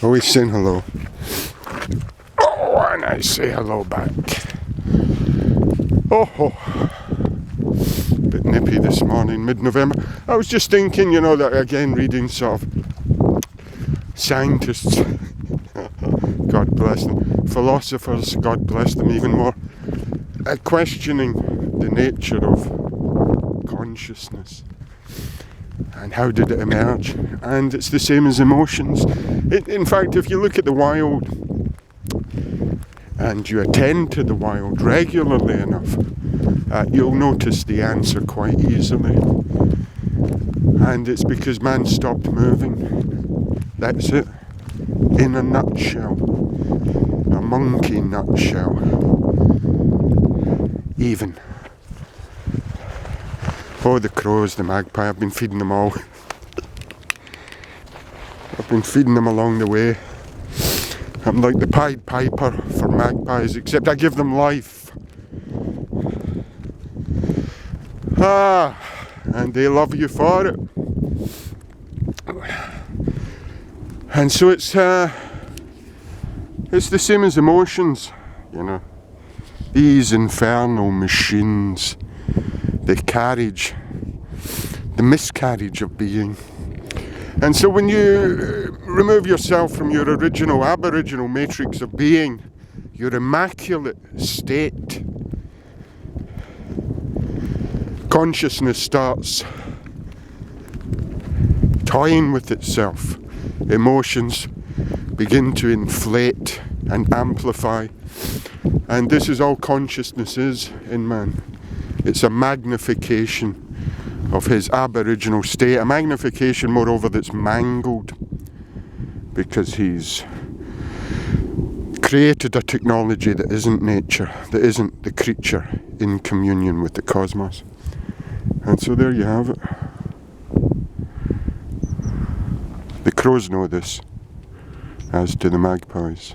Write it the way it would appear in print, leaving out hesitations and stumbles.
Oh, he's saying hello. Oh, and I say hello back. Oh. Bit nippy this morning, mid-November. I was just thinking, that again, reading sort of scientists, God bless them, philosophers, God bless them even more, questioning the nature of consciousness and how did it emerge. And it's the same as emotions. In fact, if you look at the wild and you attend to the wild regularly enough, you'll notice the answer quite easily. And it's because man stopped moving. That's it. In a nutshell. A monkey nutshell. Even. Oh, the crows, the magpie, I've been feeding them all. I've been feeding them along the way. I'm like the Pied Piper for magpies, except I give them life. And they love you for it. And so it's the same as emotions, These infernal machines, the miscarriage of being. And so when you remove yourself from your original aboriginal matrix of being, your immaculate state, consciousness starts toying with itself. Emotions begin to inflate and amplify. And this is all consciousness is in man. It's a magnification of his aboriginal state, a magnification moreover that's mangled because he's created a technology that isn't nature, that isn't the creature in communion with the cosmos. And so there you have it. The crows know this, as do the magpies.